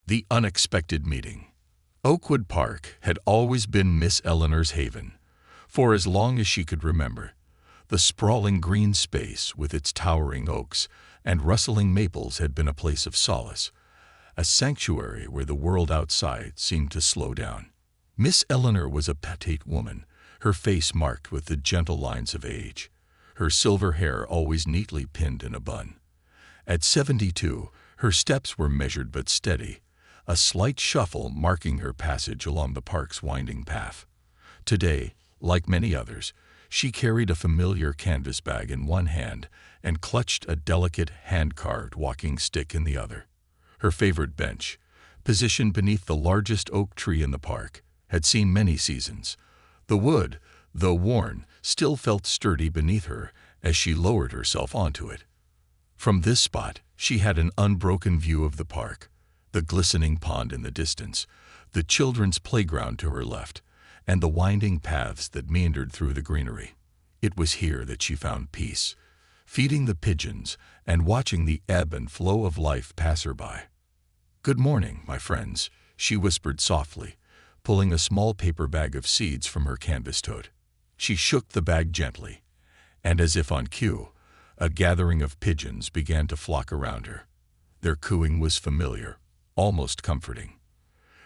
The unexpected meeting. Oakwood Park had always been Miss Eleanor's haven, for as long as she could remember. The sprawling green space with its towering oaks and rustling maples had been a place of solace, a sanctuary where the world outside seemed to slow down. Miss Eleanor was a petite woman, her face marked with the gentle lines of age, her silver hair always neatly pinned in a bun. At 72, her steps were measured but steady, a slight shuffle marking her passage along the park's winding path. Today, like many others, she carried a familiar canvas bag in one hand and clutched a delicate hand-carved walking stick in the other. Her favorite bench, positioned beneath the largest oak tree in the park, had seen many seasons. The wood, though worn, still felt sturdy beneath her as she lowered herself onto it. From this spot, she had an unbroken view of the park, the glistening pond in the distance, the children's playground to her left, and the winding paths that meandered through the greenery. It was here that she found peace, feeding the pigeons and watching the ebb and flow of life pass her by. "Good morning, my friends," she whispered softly, pulling a small paper bag of seeds from her canvas tote. She shook the bag gently, and as if on cue, a gathering of pigeons began to flock around her. Their cooing was familiar, almost comforting.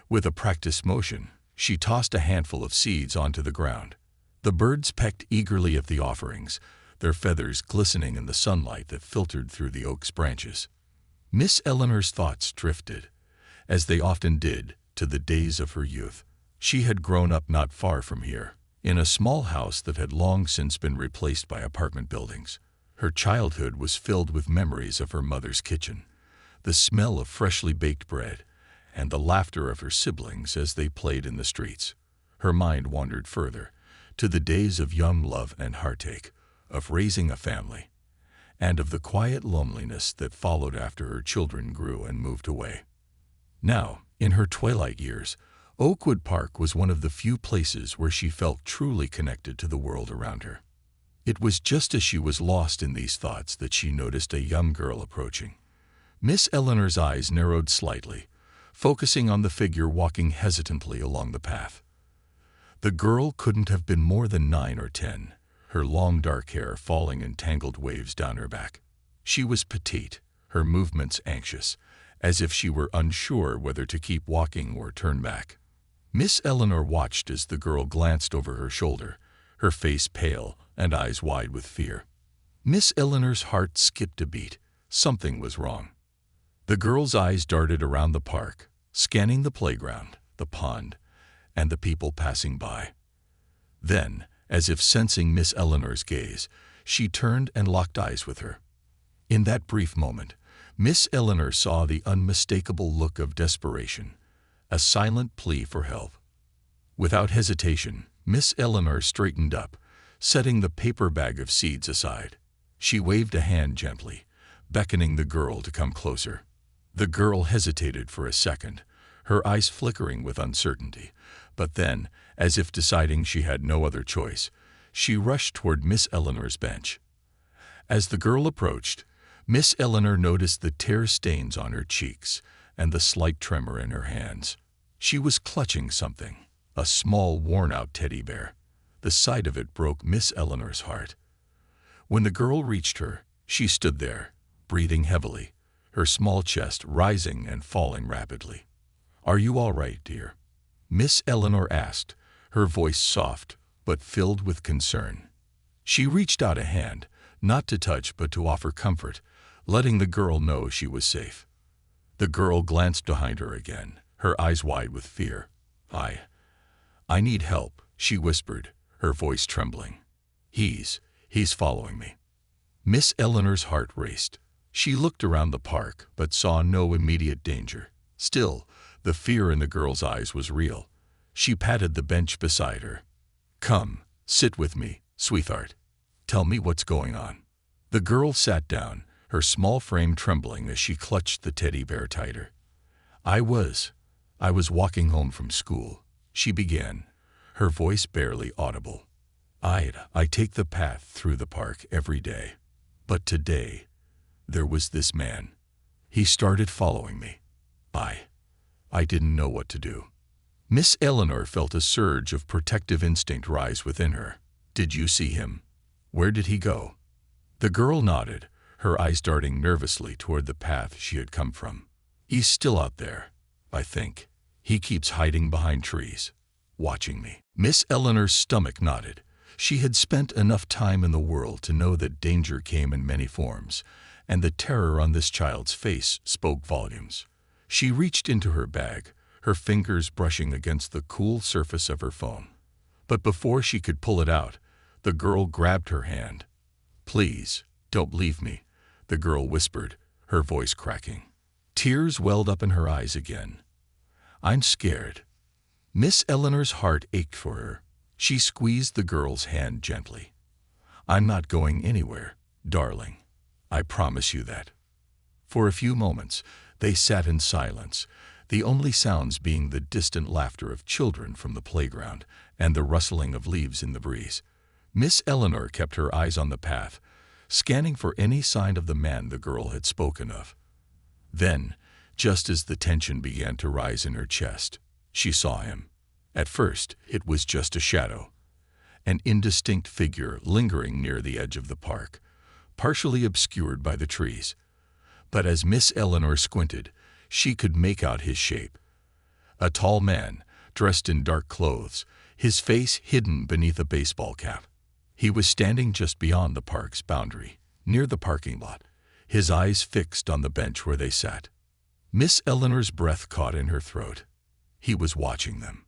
With a practiced motion, she tossed a handful of seeds onto the ground. The birds pecked eagerly at the offerings, their feathers glistening in the sunlight that filtered through the oak's branches. Miss Eleanor's thoughts drifted, as they often did, to the days of her youth. She had grown up not far from here, in a small house that had long since been replaced by apartment buildings. Her childhood was filled with memories of her mother's kitchen, the smell of freshly baked bread, and the laughter of her siblings as they played in the streets. Her mind wandered further, to the days of young love and heartache, of raising a family, and of the quiet loneliness that followed after her children grew and moved away. Now, in her twilight years, Oakwood Park was one of the few places where she felt truly connected to the world around her. It was just as she was lost in these thoughts that she noticed a young girl approaching. Miss Eleanor's eyes narrowed slightly, focusing on the figure walking hesitantly along the path. The girl couldn't have been more than 9 or 10, her long dark hair falling in tangled waves down her back. She was petite, her movements anxious, as if she were unsure whether to keep walking or turn back. Miss Eleanor watched as the girl glanced over her shoulder, her face pale and eyes wide with fear. Miss Eleanor's heart skipped a beat. Something was wrong. The girl's eyes darted around the park, scanning the playground, the pond, and the people passing by. Then, as if sensing Miss Eleanor's gaze, she turned and locked eyes with her. In that brief moment, Miss Eleanor saw the unmistakable look of desperation, a silent plea for help. Without hesitation, Miss Eleanor straightened up, setting the paper bag of seeds aside. She waved a hand gently, beckoning the girl to come closer. The girl hesitated for a second, her eyes flickering with uncertainty, but then, as if deciding she had no other choice, she rushed toward Miss Eleanor's bench. As the girl approached, Miss Eleanor noticed the tear stains on her cheeks and the slight tremor in her hands. She was clutching something, a small, worn-out teddy bear. The sight of it broke Miss Eleanor's heart. When the girl reached her, she stood there, breathing heavily, her small chest rising and falling rapidly. "Are you all right, dear?" Miss Eleanor asked, her voice soft but filled with concern. She reached out a hand, not to touch but to offer comfort, letting the girl know she was safe. The girl glanced behind her again, her eyes wide with fear. I need help," she whispered, her voice trembling. He's following me." Miss Eleanor's heart raced. She looked around the park but saw no immediate danger. Still, the fear in the girl's eyes was real. She patted the bench beside her. "Come, sit with me, sweetheart. Tell me what's going on." The girl sat down, her small frame trembling as she clutched the teddy bear tighter. I was walking home from school," she began, her voice barely audible. I take the path through the park every day. But today, there was this man. He started following me. I didn't know what to do. Miss Eleanor felt a surge of protective instinct rise within her. Did you see him? Where did he go? The girl nodded, her eyes darting nervously toward the path she had come from. He's still out there, I think. He keeps hiding behind trees, watching me. Miss Eleanor's stomach knotted. She had spent enough time in the world to know that danger came in many forms, and the terror on this child's face spoke volumes. She reached into her bag, her fingers brushing against the cool surface of her phone. But before she could pull it out, the girl grabbed her hand. "Please, don't leave me," the girl whispered, her voice cracking. Tears welled up in her eyes again. "I'm scared." Miss Eleanor's heart ached for her. She squeezed the girl's hand gently. "I'm not going anywhere, darling. I promise you that." For a few moments, they sat in silence, the only sounds being the distant laughter of children from the playground and the rustling of leaves in the breeze. Miss Eleanor kept her eyes on the path, scanning for any sign of the man the girl had spoken of. Then, just as the tension began to rise in her chest, she saw him. At first, it was just a shadow, an indistinct figure lingering near the edge of the park, partially obscured by the trees. But as Miss Eleanor squinted, she could make out his shape. A tall man, dressed in dark clothes, his face hidden beneath a baseball cap. He was standing just beyond the park's boundary, near the parking lot, his eyes fixed on the bench where they sat. Miss Eleanor's breath caught in her throat. He was watching them.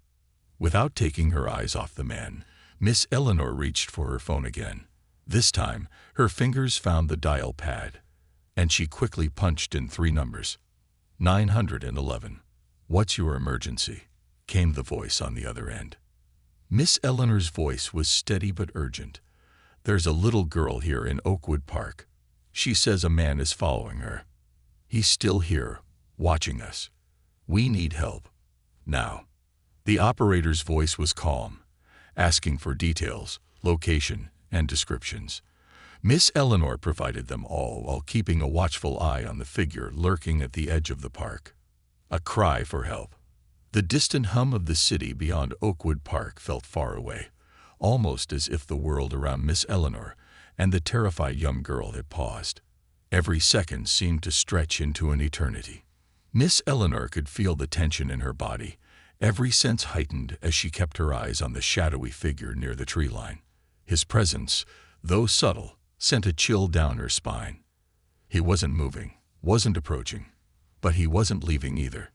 Without taking her eyes off the man, Miss Eleanor reached for her phone again. This time, her fingers found the dial pad, and she quickly punched in 3 numbers. 911. "What's your emergency?" came the voice on the other end. Miss Eleanor's voice was steady but urgent. "There's a little girl here in Oakwood Park. She says a man is following her. He's still here, watching us. We need help. Now." The operator's voice was calm, asking for details, location, and descriptions. Miss Eleanor provided them all while keeping a watchful eye on the figure lurking at the edge of the park. A cry for help. The distant hum of the city beyond Oakwood Park felt far away, almost as if the world around Miss Eleanor and the terrified young girl had paused. Every second seemed to stretch into an eternity. Miss Eleanor could feel the tension in her body, every sense heightened as she kept her eyes on the shadowy figure near the tree line. His presence, though subtle, sent a chill down her spine. He wasn't moving, wasn't approaching, but he wasn't leaving either.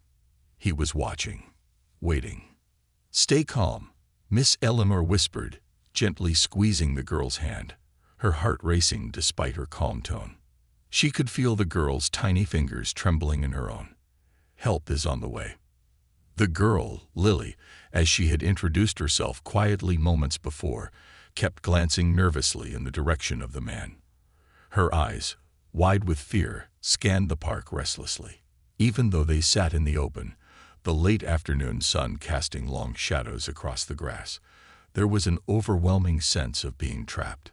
He was watching, waiting. "Stay calm," Miss Eleanor whispered, gently squeezing the girl's hand, her heart racing despite her calm tone. She could feel the girl's tiny fingers trembling in her own. "Help is on the way." The girl, Lily, as she had introduced herself quietly moments before, kept glancing nervously in the direction of the man. Her eyes, wide with fear, scanned the park restlessly. Even though they sat in the open, the late afternoon sun casting long shadows across the grass, there was an overwhelming sense of being trapped.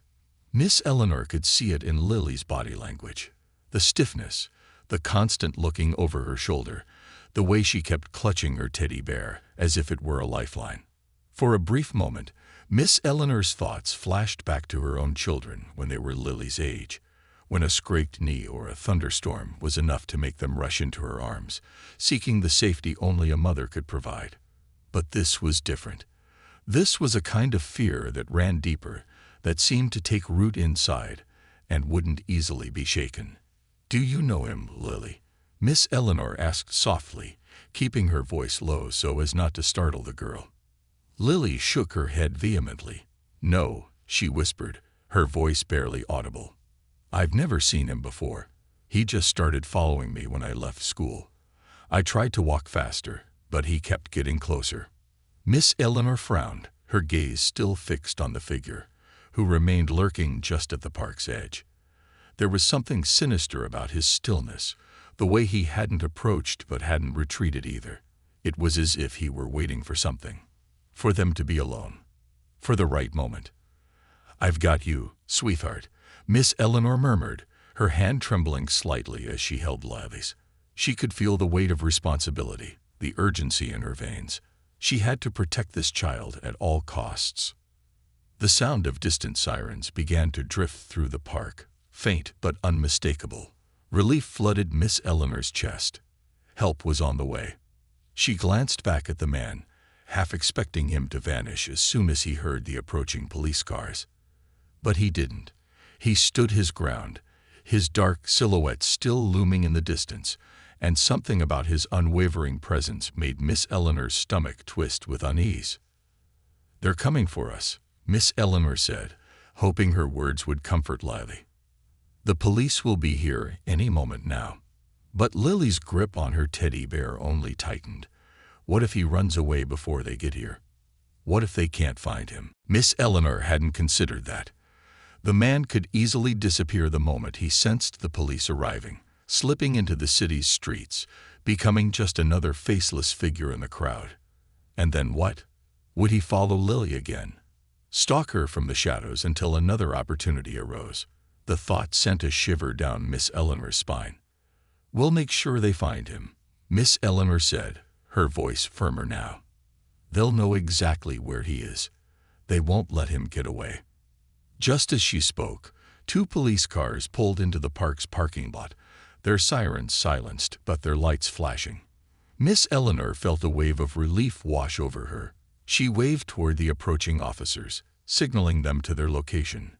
Miss Eleanor could see it in Lily's body language. The stiffness, the constant looking over her shoulder, the way she kept clutching her teddy bear as if it were a lifeline. For a brief moment, Miss Eleanor's thoughts flashed back to her own children when they were Lily's age, when a scraped knee or a thunderstorm was enough to make them rush into her arms, seeking the safety only a mother could provide. But this was different. This was a kind of fear that ran deeper, that seemed to take root inside, and wouldn't easily be shaken. "Do you know him, Lily?" Miss Eleanor asked softly, keeping her voice low so as not to startle the girl. Lily shook her head vehemently. "No," she whispered, her voice barely audible. "I've never seen him before. He just started following me when I left school. I tried to walk faster, but he kept getting closer." Miss Eleanor frowned, her gaze still fixed on the figure, who remained lurking just at the park's edge. There was something sinister about his stillness, the way he hadn't approached but hadn't retreated either. It was as if he were waiting for something. For them to be alone. For the right moment. "I've got you, sweetheart," Miss Eleanor murmured, her hand trembling slightly as she held Lily's. She could feel the weight of responsibility, the urgency in her veins. She had to protect this child at all costs. The sound of distant sirens began to drift through the park, faint but unmistakable. Relief flooded Miss Eleanor's chest. Help was on the way. She glanced back at the man, half expecting him to vanish as soon as he heard the approaching police cars. But he didn't. He stood his ground, his dark silhouette still looming in the distance, and something about his unwavering presence made Miss Eleanor's stomach twist with unease. "They're coming for us," Miss Eleanor said, hoping her words would comfort Lily. "The police will be here any moment now." But Lily's grip on her teddy bear only tightened. What if he runs away before they get here? What if they can't find him? Miss Eleanor hadn't considered that. The man could easily disappear the moment he sensed the police arriving, slipping into the city's streets, becoming just another faceless figure in the crowd. And then what? Would he follow Lily again? Stalk her from the shadows until another opportunity arose? The thought sent a shiver down Miss Eleanor's spine. "We'll make sure they find him," Miss Eleanor said, her voice firmer now. "They'll know exactly where he is. They won't let him get away." Just as she spoke, 2 police cars pulled into the park's parking lot, their sirens silenced but their lights flashing. Miss Eleanor felt a wave of relief wash over her. She waved toward the approaching officers, signaling them to their location.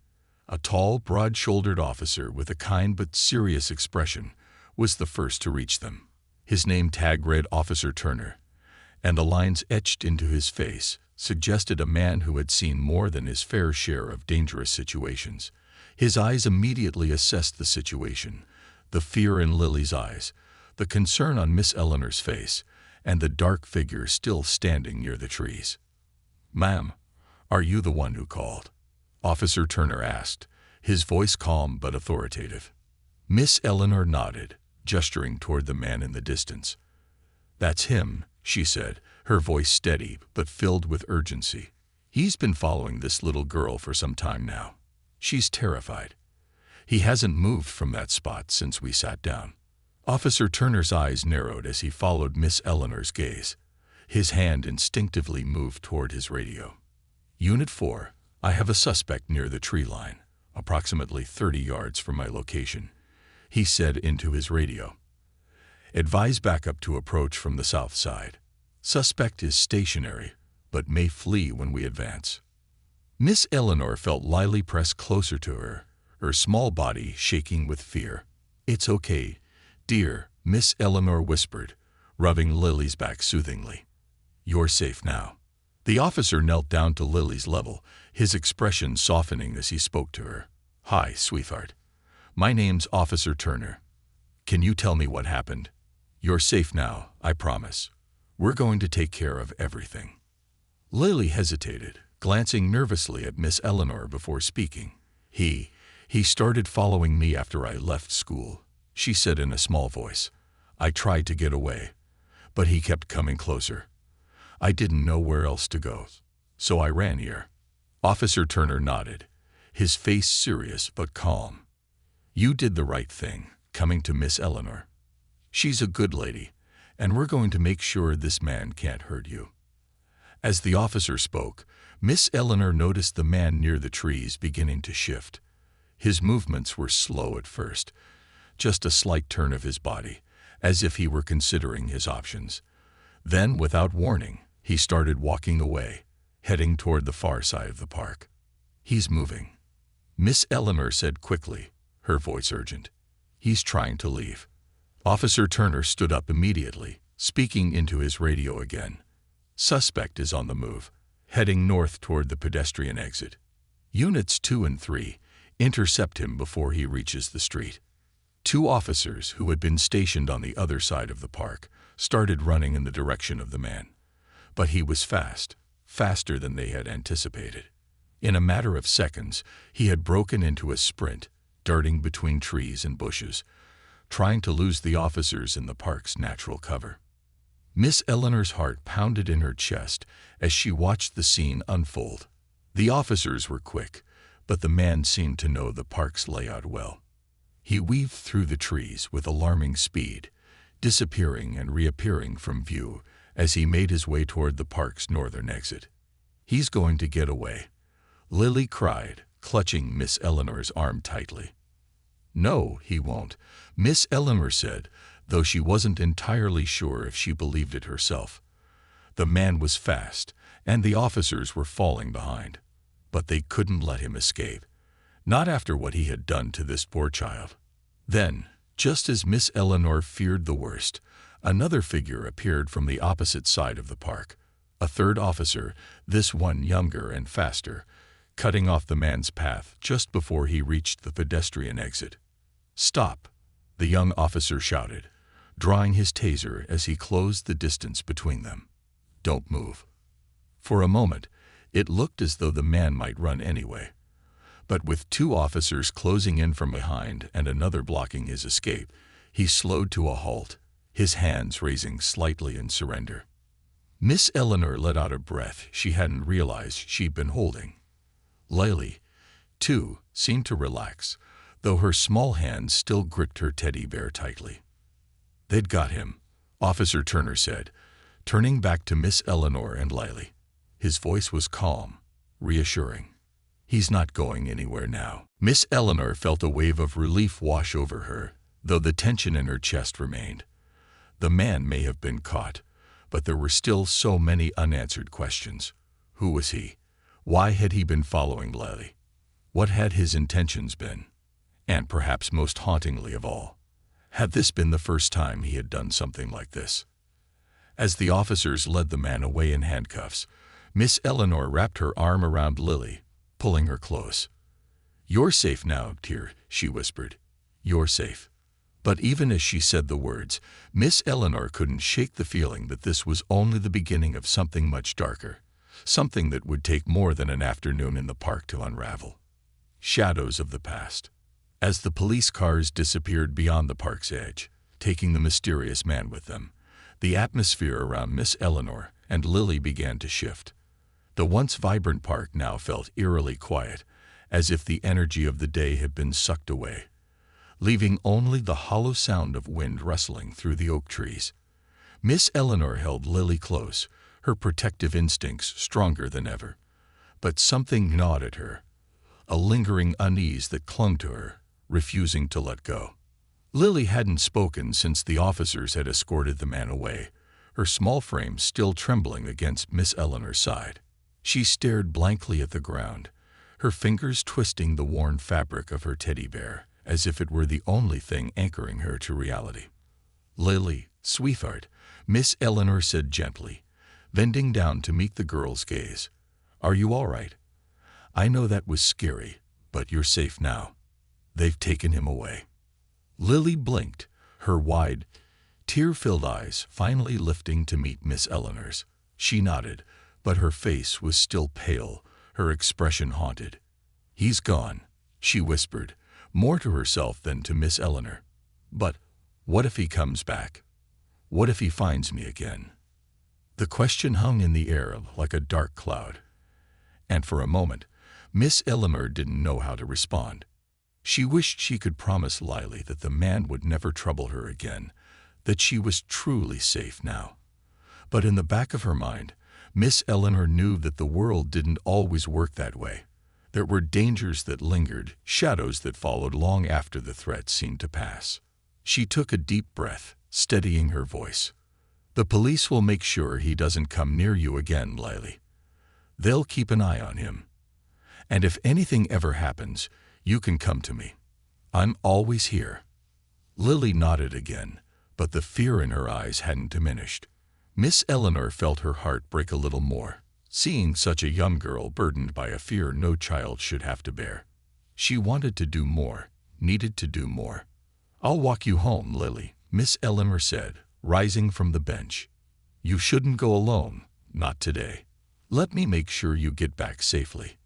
A tall, broad-shouldered officer with a kind but serious expression was the first to reach them. His name tag read Officer Turner, and the lines etched into his face suggested a man who had seen more than his fair share of dangerous situations. His eyes immediately assessed the situation, the fear in Lily's eyes, the concern on Miss Eleanor's face, and the dark figure still standing near the trees. "Ma'am, are you the one who called?" Officer Turner asked, his voice calm but authoritative. Miss Eleanor nodded, gesturing toward the man in the distance. "That's him," she said, her voice steady but filled with urgency. "He's been following this little girl for some time now. She's terrified. He hasn't moved from that spot since we sat down." Officer Turner's eyes narrowed as he followed Miss Eleanor's gaze. His hand instinctively moved toward his radio. "Unit 4, I have a suspect near the tree line, approximately 30 yards from my location," he said into his radio. "Advise backup to approach from the south side. Suspect is stationary, but may flee when we advance." Miss Eleanor felt Lily press closer to her small body shaking with fear. "It's okay, dear," Miss Eleanor whispered, rubbing Lily's back soothingly. "You're safe now." The officer knelt down to Lily's level, his expression softening as he spoke to her. "Hi, sweetheart. My name's Officer Turner. Can you tell me what happened? You're safe now, I promise. We're going to take care of everything." Lily hesitated, glancing nervously at Miss Eleanor before speaking. He started following me after I left school," she said in a small voice. "I tried to get away, but he kept coming closer. I didn't know where else to go, so I ran here." Officer Turner nodded, his face serious but calm. "You did the right thing, coming to Miss Eleanor. She's a good lady, and we're going to make sure this man can't hurt you." As the officer spoke, Miss Eleanor noticed the man near the trees beginning to shift. His movements were slow at first, just a slight turn of his body, as if he were considering his options. Then, without warning, he started walking away, heading toward the far side of the park. "He's moving," Miss Eleanor said quickly, her voice urgent. "He's trying to leave." Officer Turner stood up immediately, speaking into his radio again. "Suspect is on the move, heading north toward the pedestrian exit. Units 2 and 3 intercept him before he reaches the street." 2 officers who had been stationed on the other side of the park started running in the direction of the man. But he was fast, faster than they had anticipated. In a matter of seconds, he had broken into a sprint, darting between trees and bushes, trying to lose the officers in the park's natural cover. Miss Eleanor's heart pounded in her chest as she watched the scene unfold. The officers were quick, but the man seemed to know the park's layout well. He weaved through the trees with alarming speed, disappearing and reappearing from view as he made his way toward the park's northern exit. "He's going to get away," Lily cried, clutching Miss Eleanor's arm tightly. "No, he won't," Miss Eleanor said, though she wasn't entirely sure if she believed it herself. The man was fast, and the officers were falling behind. But they couldn't let him escape. Not after what he had done to this poor child. Then, just as Miss Eleanor feared the worst, another figure appeared from the opposite side of the park. A third officer, this one younger and faster, cutting off the man's path just before he reached the pedestrian exit. "Stop!" the young officer shouted, drawing his taser as he closed the distance between them. "Don't move." For a moment, it looked as though the man might run anyway. But with two officers closing in from behind and another blocking his escape, he slowed to a halt, his hands raising slightly in surrender. Miss Eleanor let out a breath she hadn't realized she'd been holding. Lily, too, seemed to relax, though her small hands still gripped her teddy bear tightly. "They'd got him," Officer Turner said, turning back to Miss Eleanor and Lily. His voice was calm, reassuring. "He's not going anywhere now." Miss Eleanor felt a wave of relief wash over her, though the tension in her chest remained. The man may have been caught, but there were still so many unanswered questions. Who was he? Why had he been following Lily? What had his intentions been? And perhaps most hauntingly of all, had this been the first time he had done something like this? As the officers led the man away in handcuffs, Miss Eleanor wrapped her arm around Lily, pulling her close. "You're safe now, dear," she whispered. "You're safe." But even as she said the words, Miss Eleanor couldn't shake the feeling that this was only the beginning of something much darker, something that would take more than an afternoon in the park to unravel. Shadows of the past. As the police cars disappeared beyond the park's edge, taking the mysterious man with them, the atmosphere around Miss Eleanor and Lily began to shift. The once vibrant park now felt eerily quiet, as if the energy of the day had been sucked away, leaving only the hollow sound of wind rustling through the oak trees. Miss Eleanor held Lily close, her protective instincts stronger than ever. But something gnawed at her, a lingering unease that clung to her, refusing to let go. Lily hadn't spoken since the officers had escorted the man away, her small frame still trembling against Miss Eleanor's side. She stared blankly at the ground, her fingers twisting the worn fabric of her teddy bear, as if it were the only thing anchoring her to reality. "Lily, sweetheart," Miss Eleanor said gently, bending down to meet the girl's gaze. "Are you all right? I know that was scary, but you're safe now. They've taken him away." Lily blinked, her wide, tear-filled eyes finally lifting to meet Miss Eleanor's. She nodded, but her face was still pale, her expression haunted. "He's gone," she whispered, more to herself than to Miss Eleanor. "But what if he comes back? What if he finds me again?" The question hung in the air like a dark cloud, and for a moment, Miss Eleanor didn't know how to respond. She wished she could promise Lily that the man would never trouble her again, that she was truly safe now. But in the back of her mind, Miss Eleanor knew that the world didn't always work that way. There were dangers that lingered, shadows that followed long after the threat seemed to pass. She took a deep breath, steadying her voice. "The police will make sure he doesn't come near you again, Lily. They'll keep an eye on him. And if anything ever happens, you can come to me. I'm always here." Lily nodded again, but the fear in her eyes hadn't diminished. Miss Eleanor felt her heart break a little more, seeing such a young girl burdened by a fear no child should have to bear. She wanted to do more, needed to do more. "I'll walk you home, Lily," Miss Eleanor said, rising from the bench. "You shouldn't go alone, not today. Let me make sure you get back safely."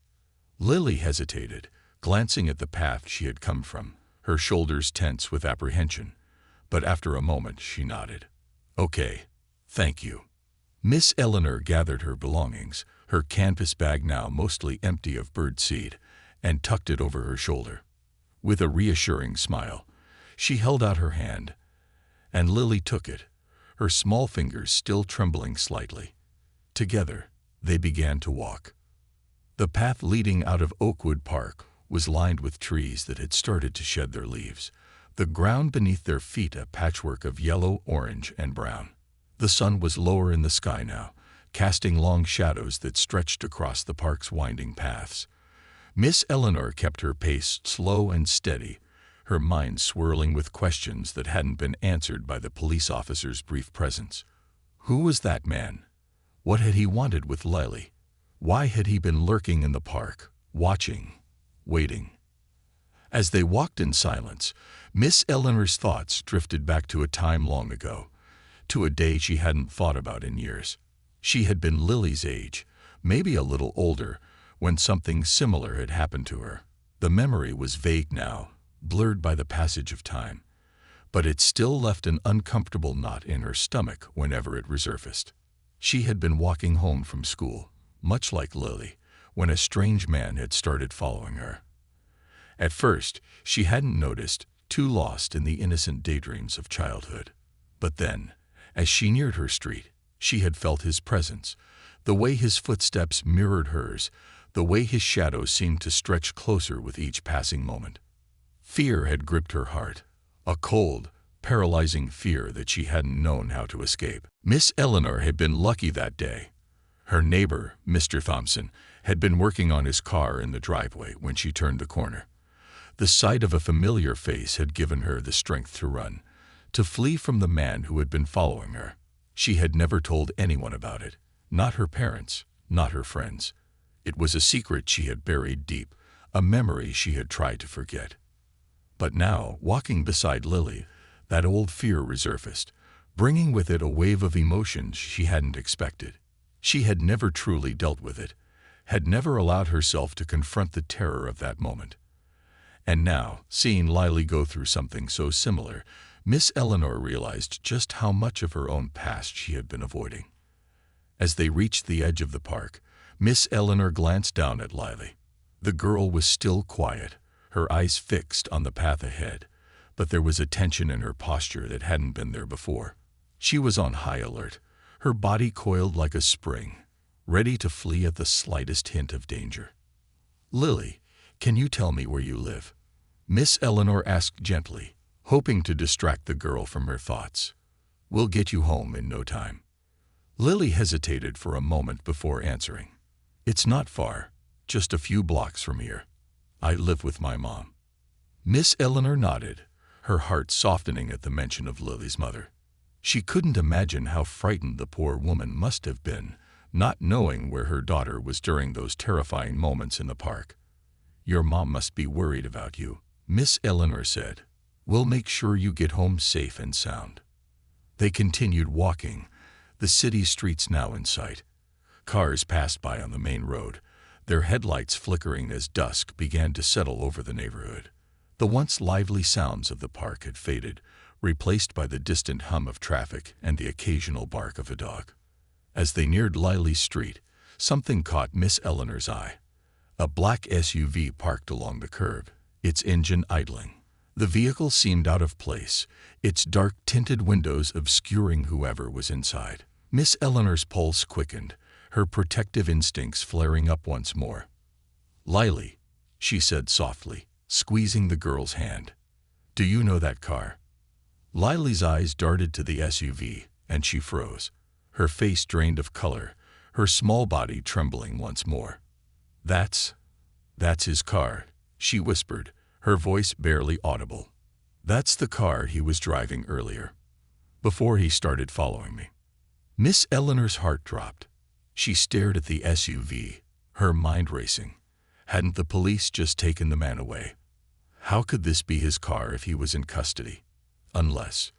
Lily hesitated, glancing at the path she had come from, her shoulders tense with apprehension. But after a moment she nodded. "Okay, thank you." Miss Eleanor gathered her belongings, her canvas bag now mostly empty of birdseed, and tucked it over her shoulder. With a reassuring smile, she held out her hand, and Lily took it, her small fingers still trembling slightly. Together, they began to walk. The path leading out of Oakwood Park was lined with trees that had started to shed their leaves, the ground beneath their feet a patchwork of yellow, orange, and brown. The sun was lower in the sky now, casting long shadows that stretched across the park's winding paths. Miss Eleanor kept her pace slow and steady, her mind swirling with questions that hadn't been answered by the police officer's brief presence. Who was that man? What had he wanted with Lily? Why had he been lurking in the park, watching, waiting? As they walked in silence, Miss Eleanor's thoughts drifted back to a time long ago, to a day she hadn't thought about in years. She had been Lily's age, maybe a little older, when something similar had happened to her. The memory was vague now, blurred by the passage of time, but it still left an uncomfortable knot in her stomach whenever it resurfaced. She had been walking home from school, much like Lily, when a strange man had started following her. At first, she hadn't noticed, too lost in the innocent daydreams of childhood. But then, as she neared her street, she had felt his presence, the way his footsteps mirrored hers, the way his shadow seemed to stretch closer with each passing moment. Fear had gripped her heart, a cold, paralyzing fear that she hadn't known how to escape. Miss Eleanor had been lucky that day. Her neighbor, Mr. Thompson, had been working on his car in the driveway when she turned the corner. The sight of a familiar face had given her the strength to run, to flee from the man who had been following her. She had never told anyone about it, not her parents, not her friends. It was a secret she had buried deep, a memory she had tried to forget. But now, walking beside Lily, that old fear resurfaced, bringing with it a wave of emotions she hadn't expected. She had never truly dealt with it, had never allowed herself to confront the terror of that moment. And now, seeing Lily go through something so similar, Miss Eleanor realized just how much of her own past she had been avoiding. As they reached the edge of the park, Miss Eleanor glanced down at Lily. The girl was still quiet, her eyes fixed on the path ahead, but there was a tension in her posture that hadn't been there before. She was on high alert, her body coiled like a spring, ready to flee at the slightest hint of danger. "Lily, can you tell me where you live?" Miss Eleanor asked gently, hoping to distract the girl from her thoughts. "We'll get you home in no time." Lily hesitated for a moment before answering. "It's not far, just a few blocks from here. I live with my mom." Miss Eleanor nodded, her heart softening at the mention of Lily's mother. She couldn't imagine how frightened the poor woman must have been, not knowing where her daughter was during those terrifying moments in the park. "Your mom must be worried about you," Miss Eleanor said. "We'll make sure you get home safe and sound." They continued walking, the city streets now in sight. Cars passed by on the main road, their headlights flickering as dusk began to settle over the neighborhood. The once lively sounds of the park had faded, replaced by the distant hum of traffic and the occasional bark of a dog. As they neared Lily Street, something caught Miss Eleanor's eye. A black SUV parked along the curb, its engine idling. The vehicle seemed out of place, its dark tinted windows obscuring whoever was inside. Miss Eleanor's pulse quickened, her protective instincts flaring up once more. "Lily," she said softly, squeezing the girl's hand. "Do you know that car?" Lily's eyes darted to the SUV, and she froze, her face drained of color, her small body trembling once more. That's his car," she whispered, her voice barely audible. "That's the car he was driving earlier, before he started following me." Miss Eleanor's heart dropped. She stared at the SUV, her mind racing. Hadn't the police just taken the man away? How could this be his car if he was in custody? Unless...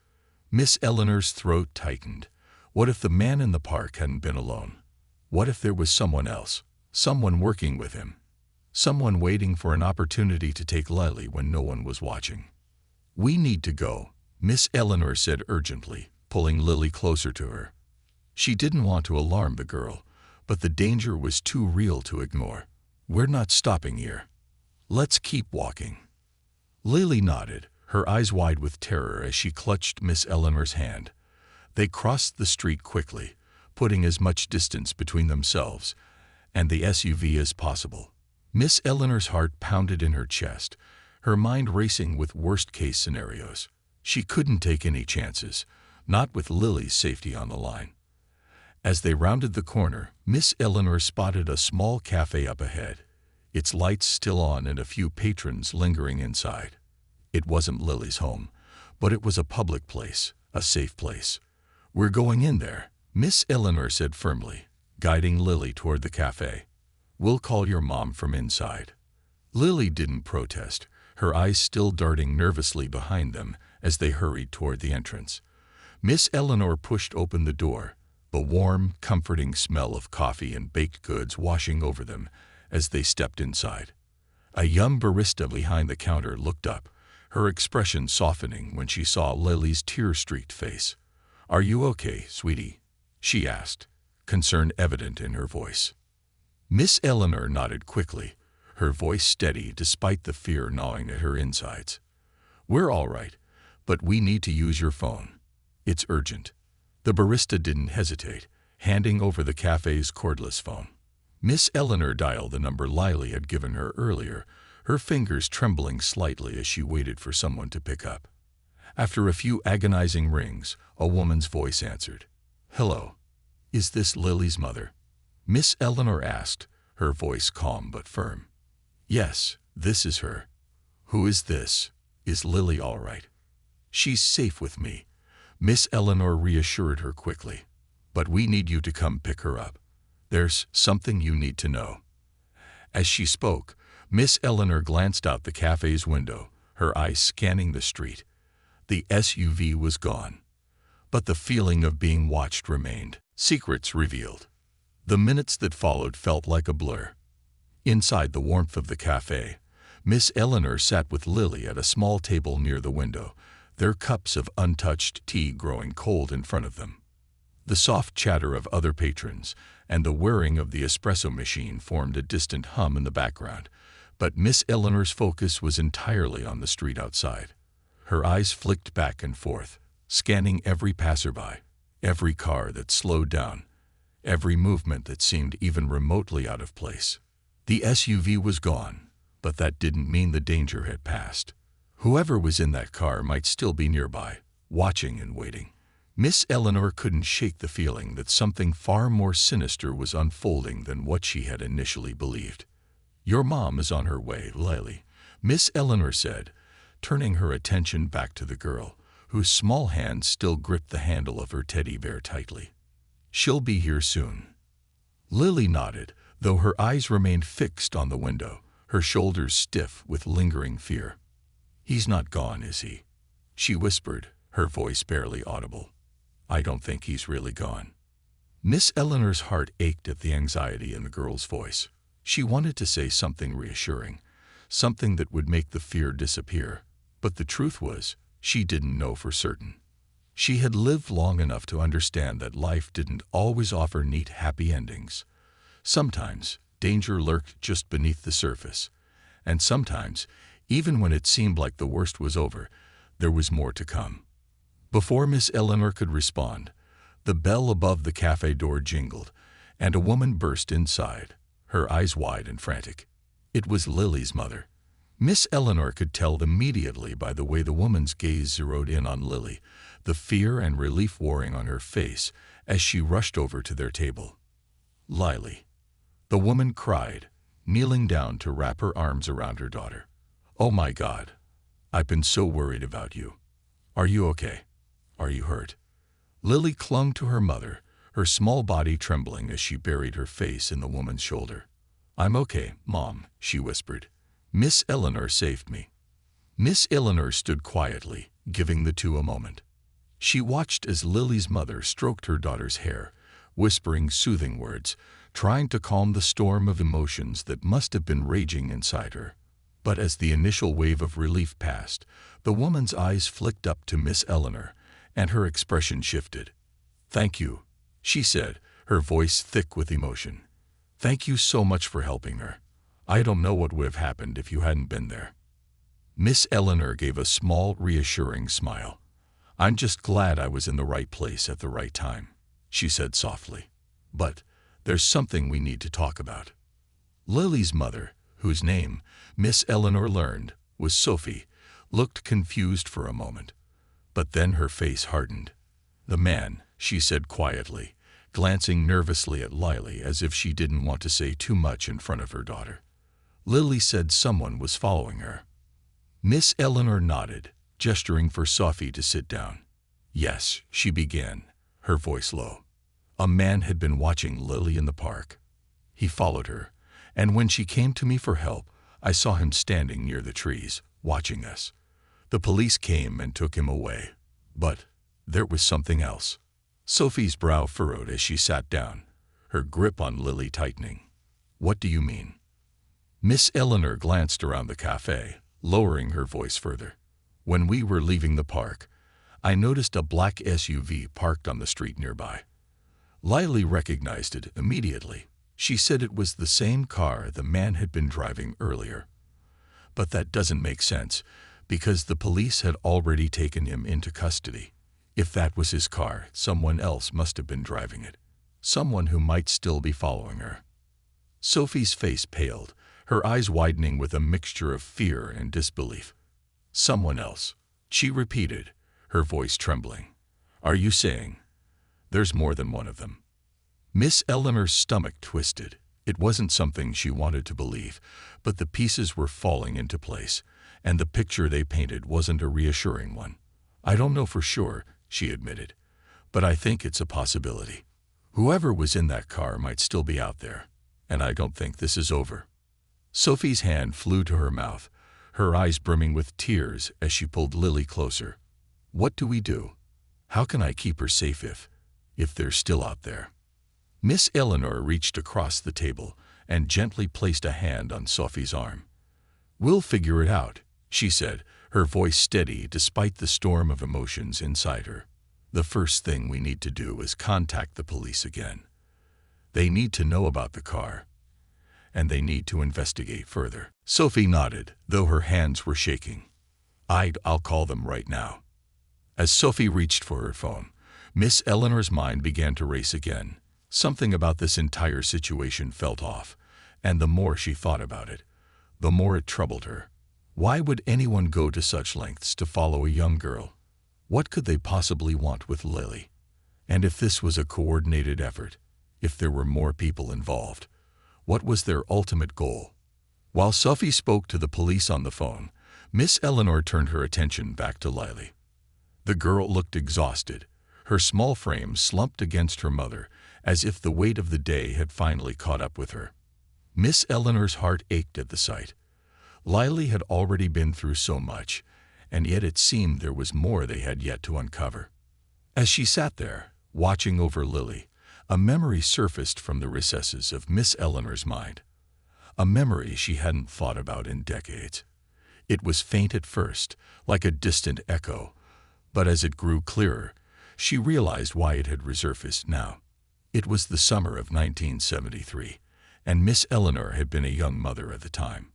Miss Eleanor's throat tightened. What if the man in the park hadn't been alone? What if there was someone else, someone working with him? Someone waiting for an opportunity to take Lily when no one was watching? "We need to go," Miss Eleanor said urgently, pulling Lily closer to her. She didn't want to alarm the girl, but the danger was too real to ignore. "We're not stopping here. Let's keep walking." Lily nodded, her eyes wide with terror as she clutched Miss Eleanor's hand. They crossed the street quickly, putting as much distance between themselves and the SUV as possible. Miss Eleanor's heart pounded in her chest, her mind racing with worst-case scenarios. She couldn't take any chances, not with Lily's safety on the line. As they rounded the corner, Miss Eleanor spotted a small cafe up ahead, its lights still on and a few patrons lingering inside. It wasn't Lily's home, but it was a public place, a safe place. "We're going in there," Miss Eleanor said firmly, guiding Lily toward the cafe. "We'll call your mom from inside." Lily didn't protest, her eyes still darting nervously behind them as they hurried toward the entrance. Miss Eleanor pushed open the door, the warm, comforting smell of coffee and baked goods washing over them as they stepped inside. A young barista behind the counter looked up, her expression softening when she saw Lily's tear-streaked face. "Are you okay, sweetie?" she asked, concern evident in her voice. Miss Eleanor nodded quickly, her voice steady despite the fear gnawing at her insides. "We're all right, but we need to use your phone. It's urgent." The barista didn't hesitate, handing over the cafe's cordless phone. Miss Eleanor dialed the number Lily had given her earlier, her fingers trembling slightly as she waited for someone to pick up. After a few agonizing rings, a woman's voice answered. "Hello. Is this Lily's mother?" Miss Eleanor asked, her voice calm but firm. "Yes, this is her." "Who is this? Is Lily all right?" "She's safe with me," Miss Eleanor reassured her quickly. "But we need you to come pick her up. There's something you need to know." As she spoke, Miss Eleanor glanced out the cafe's window, her eyes scanning the street. The SUV was gone, but the feeling of being watched remained. Secrets revealed. The minutes that followed felt like a blur. Inside the warmth of the cafe, Miss Eleanor sat with Lily at a small table near the window, their cups of untouched tea growing cold in front of them. The soft chatter of other patrons and the whirring of the espresso machine formed a distant hum in the background, but Miss Eleanor's focus was entirely on the street outside. Her eyes flicked back and forth, scanning every passerby, every car that slowed down, every movement that seemed even remotely out of place. The SUV was gone, but that didn't mean the danger had passed. Whoever was in that car might still be nearby, watching and waiting. Miss Eleanor couldn't shake the feeling that something far more sinister was unfolding than what she had initially believed. "Your mom is on her way, Lily," Miss Eleanor said, turning her attention back to the girl, whose small hand still gripped the handle of her teddy bear tightly. "She'll be here soon." Lily nodded, though her eyes remained fixed on the window, her shoulders stiff with lingering fear. "He's not gone, is he?" she whispered, her voice barely audible. "I don't think he's really gone." Miss Eleanor's heart ached at the anxiety in the girl's voice. She wanted to say something reassuring, something that would make the fear disappear, but the truth was, she didn't know for certain. She had lived long enough to understand that life didn't always offer neat, happy endings. Sometimes, danger lurked just beneath the surface, and sometimes, even when it seemed like the worst was over, there was more to come. Before Miss Eleanor could respond, the bell above the cafe door jingled, and a woman burst inside, her eyes wide and frantic. It was Lily's mother. Miss Eleanor could tell immediately by the way the woman's gaze zeroed in on Lily, the fear and relief warring on her face as she rushed over to their table. "Lily," the woman cried, kneeling down to wrap her arms around her daughter. "Oh my God, I've been so worried about you. Are you okay? Are you hurt?" Lily clung to her mother, her small body trembling as she buried her face in the woman's shoulder. "I'm okay, Mom," she whispered. "Miss Eleanor saved me." Miss Eleanor stood quietly, giving the two a moment. She watched as Lily's mother stroked her daughter's hair, whispering soothing words, trying to calm the storm of emotions that must have been raging inside her. But as the initial wave of relief passed, the woman's eyes flicked up to Miss Eleanor, and her expression shifted. "Thank you," she said, her voice thick with emotion. "Thank you so much for helping her. I don't know what would have happened if you hadn't been there." Miss Eleanor gave a small, reassuring smile. "I'm just glad I was in the right place at the right time," she said softly. "But there's something we need to talk about." Lily's mother, whose name Miss Eleanor learned was Sophie, looked confused for a moment. But then her face hardened. "The man," she said quietly, glancing nervously at Lily as if she didn't want to say too much in front of her daughter. "Lily said someone was following her." Miss Eleanor nodded, gesturing for Sophie to sit down. "Yes," she began, her voice low. "A man had been watching Lily in the park. He followed her, and when she came to me for help, I saw him standing near the trees, watching us. The police came and took him away. But there was something else." Sophie's brow furrowed as she sat down, her grip on Lily tightening. "What do you mean?" Miss Eleanor glanced around the cafe, lowering her voice further. "When we were leaving the park, I noticed a black SUV parked on the street nearby. Lily recognized it immediately. She said it was the same car the man had been driving earlier. But that doesn't make sense, because the police had already taken him into custody. If that was his car, someone else must have been driving it. Someone who might still be following her." Sophie's face paled, her eyes widening with a mixture of fear and disbelief. "Someone else," she repeated, her voice trembling. "Are you saying there's more than one of them?" Miss Eleanor's stomach twisted. It wasn't something she wanted to believe, but the pieces were falling into place, and the picture they painted wasn't a reassuring one. "I don't know for sure," she admitted, "but I think it's a possibility. Whoever was in that car might still be out there, and I don't think this is over." Sophie's hand flew to her mouth, her eyes brimming with tears as she pulled Lily closer. "What do we do? How can I keep her safe if they're still out there?" Miss Eleanor reached across the table and gently placed a hand on Sophie's arm. "We'll figure it out," she said, her voice steady despite the storm of emotions inside her. "The first thing we need to do is contact the police again. They need to know about the car, and they need to investigate further." Sophie nodded, though her hands were shaking. "I'll call them right now." As Sophie reached for her phone, Miss Eleanor's mind began to race again. Something about this entire situation felt off, and the more she thought about it, the more it troubled her. Why would anyone go to such lengths to follow a young girl? What could they possibly want with Lily? And if this was a coordinated effort, if there were more people involved, what was their ultimate goal? While Sophie spoke to the police on the phone, Miss Eleanor turned her attention back to Lily. The girl looked exhausted, her small frame slumped against her mother, as if the weight of the day had finally caught up with her. Miss Eleanor's heart ached at the sight. Lily had already been through so much, and yet it seemed there was more they had yet to uncover. As she sat there, watching over Lily, a memory surfaced from the recesses of Miss Eleanor's mind. A memory she hadn't thought about in decades. It was faint at first, like a distant echo, but as it grew clearer, she realized why it had resurfaced now. It was the summer of 1973, and Miss Eleanor had been a young mother at the time.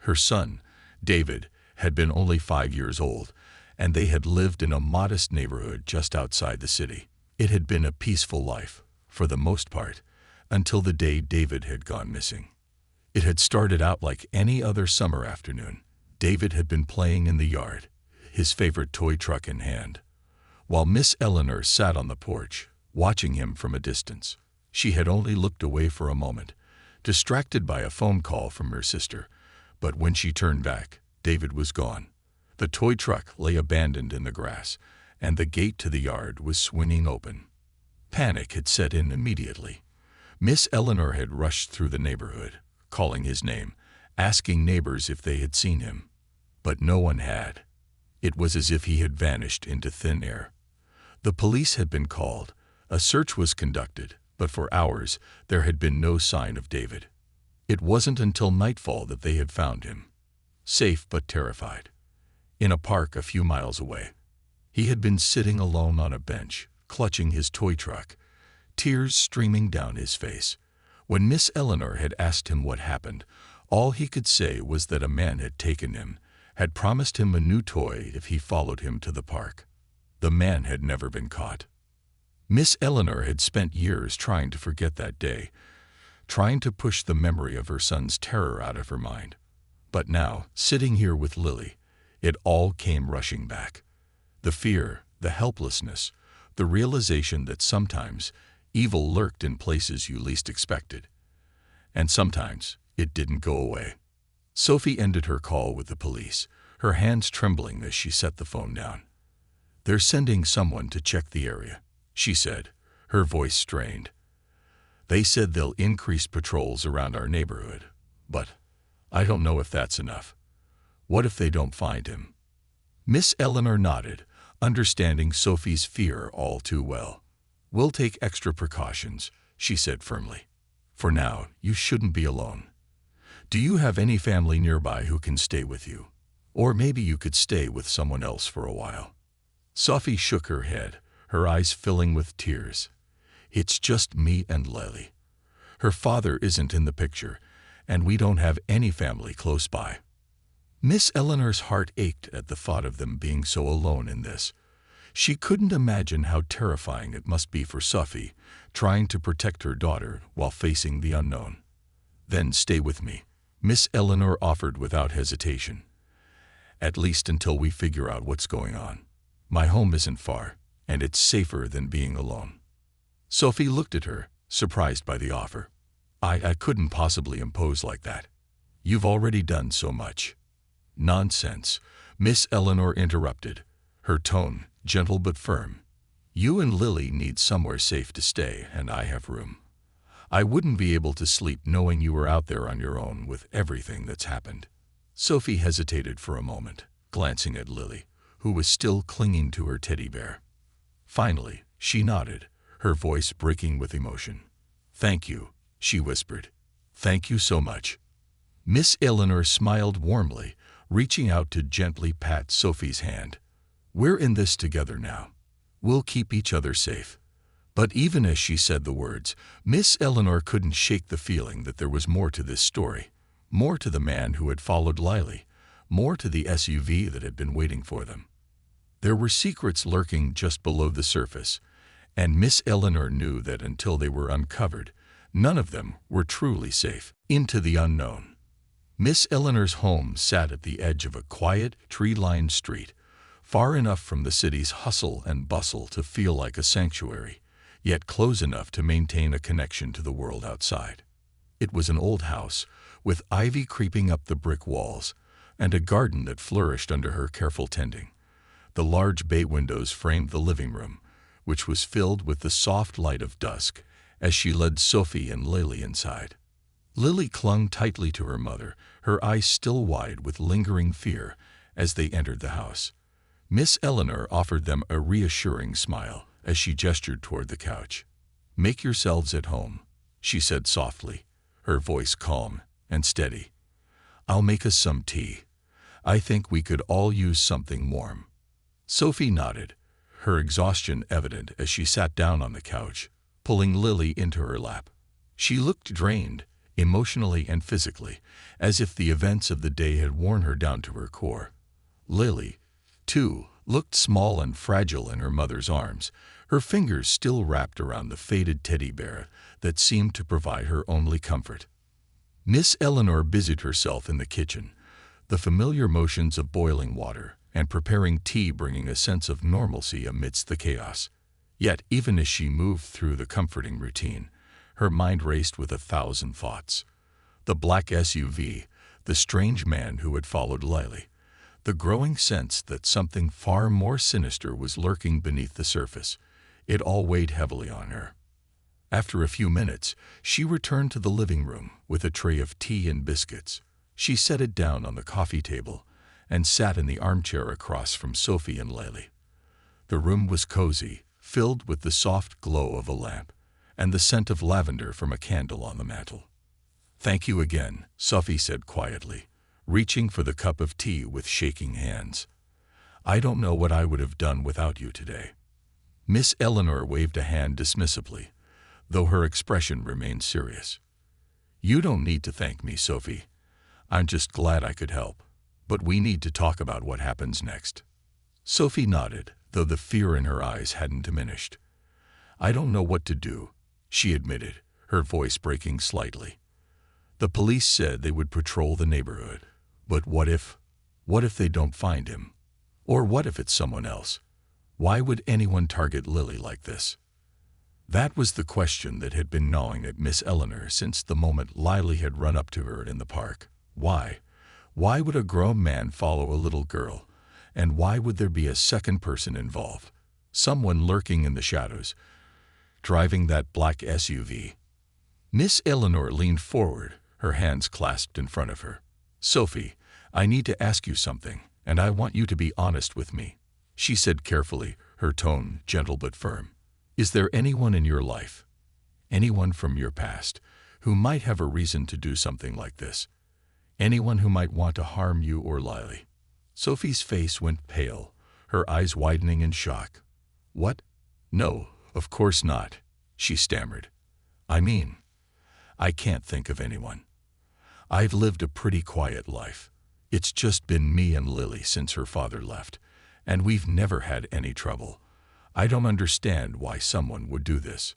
Her son, David, had been only 5 years old, and they had lived in a modest neighborhood just outside the city. It had been a peaceful life, for the most part, until the day David had gone missing. It had started out like any other summer afternoon. David had been playing in the yard, his favorite toy truck in hand, while Miss Eleanor sat on the porch, watching him from a distance. She had only looked away for a moment, distracted by a phone call from her sister, but when she turned back, David was gone. The toy truck lay abandoned in the grass, and the gate to the yard was swinging open. Panic had set in immediately. Miss Eleanor had rushed through the neighborhood, calling his name, asking neighbors if they had seen him. But no one had. It was as if he had vanished into thin air. The police had been called. A search was conducted, but for hours there had been no sign of David. It wasn't until nightfall that they had found him, safe but terrified, in a park a few miles away. He had been sitting alone on a bench, clutching his toy truck, tears streaming down his face. When Miss Eleanor had asked him what happened, all he could say was that a man had taken him, had promised him a new toy if he followed him to the park. The man had never been caught. Miss Eleanor had spent years trying to forget that day, trying to push the memory of her son's terror out of her mind. But now, sitting here with Lily, it all came rushing back. The fear, the helplessness, the realization that sometimes evil lurked in places you least expected. And sometimes it didn't go away. Sophie ended her call with the police, her hands trembling as she set the phone down. "They're sending someone to check the area," she said, her voice strained. "They said they'll increase patrols around our neighborhood, but I don't know if that's enough. What if they don't find him?" Miss Eleanor nodded, understanding Sophie's fear all too well. "We'll take extra precautions," she said firmly. "For now, you shouldn't be alone. Do you have any family nearby who can stay with you? Or maybe you could stay with someone else for a while." Sophie shook her head, her eyes filling with tears. "It's just me and Lily. Her father isn't in the picture, and we don't have any family close by." Miss Eleanor's heart ached at the thought of them being so alone in this. She couldn't imagine how terrifying it must be for Sophie, trying to protect her daughter while facing the unknown. "Then stay with me," Miss Eleanor offered without hesitation. "At least until we figure out what's going on. My home isn't far, and it's safer than being alone." Sophie looked at her, surprised by the offer. I couldn't possibly impose like that. You've already done so much." "Nonsense," Miss Eleanor interrupted, her tone gentle but firm. "You and Lily need somewhere safe to stay, and I have room. I wouldn't be able to sleep knowing you were out there on your own with everything that's happened." Sophie hesitated for a moment, glancing at Lily, who was still clinging to her teddy bear. Finally, she nodded, her voice breaking with emotion. "Thank you," she whispered. "Thank you so much." Miss Eleanor smiled warmly, reaching out to gently pat Sophie's hand. "We're in this together now. We'll keep each other safe." But even as she said the words, Miss Eleanor couldn't shake the feeling that there was more to this story, more to the man who had followed Lily, more to the SUV that had been waiting for them. There were secrets lurking just below the surface, and Miss Eleanor knew that until they were uncovered, none of them were truly safe. Into the unknown. Miss Eleanor's home sat at the edge of a quiet, tree-lined street, far enough from the city's hustle and bustle to feel like a sanctuary, yet close enough to maintain a connection to the world outside. It was an old house, with ivy creeping up the brick walls, and a garden that flourished under her careful tending. The large bay windows framed the living room, which was filled with the soft light of dusk as she led Sophie and Lily inside. Lily clung tightly to her mother, her eyes still wide with lingering fear as they entered the house. Miss Eleanor offered them a reassuring smile as she gestured toward the couch. "Make yourselves at home," she said softly, her voice calm and steady. "I'll make us some tea. I think we could all use something warm." Sophie nodded, her exhaustion evident as she sat down on the couch, pulling Lily into her lap. She looked drained, emotionally and physically, as if the events of the day had worn her down to her core. Lily, too, looked small and fragile in her mother's arms, her fingers still wrapped around the faded teddy bear that seemed to provide her only comfort. Miss Eleanor busied herself in the kitchen, the familiar motions of boiling water and preparing tea bringing a sense of normalcy amidst the chaos. Yet, even as she moved through the comforting routine, her mind raced with 1,000 thoughts. The black SUV, the strange man who had followed Lily, the growing sense that something far more sinister was lurking beneath the surface. It all weighed heavily on her. After a few minutes, she returned to the living room with a tray of tea and biscuits. She set it down on the coffee table and sat in the armchair across from Sophie and Lily. The room was cozy, filled with the soft glow of a lamp and the scent of lavender from a candle on the mantel. "Thank you again," Sophie said quietly, reaching for the cup of tea with shaking hands. "I don't know what I would have done without you today." Miss Eleanor waved a hand dismissively, though her expression remained serious. "You don't need to thank me, Sophie. I'm just glad I could help." but we need to talk about what happens next." Sophie nodded, though the fear in her eyes hadn't diminished. "I don't know what to do," she admitted, her voice breaking slightly. "The police said they would patrol the neighborhood. But what if they don't find him? Or what if it's someone else? Why would anyone target Lily like this?" That was the question that had been gnawing at Miss Eleanor since the moment Lily had run up to her in the park. Why? Why would a grown man follow a little girl? And why would there be a second person involved? Someone lurking in the shadows, driving that black SUV. Miss Eleanor leaned forward, her hands clasped in front of her. "Sophie, I need to ask you something, and I want you to be honest with me," she said carefully, her tone gentle but firm. "Is there anyone in your life, anyone from your past, who might have a reason to do something like this? Anyone who might want to harm you or Lily?" Sophie's face went pale, her eyes widening in shock. "What? No, of course not," she stammered. "I mean, I can't think of anyone. I've lived a pretty quiet life. It's just been me and Lily since her father left, and we've never had any trouble. I don't understand why someone would do this."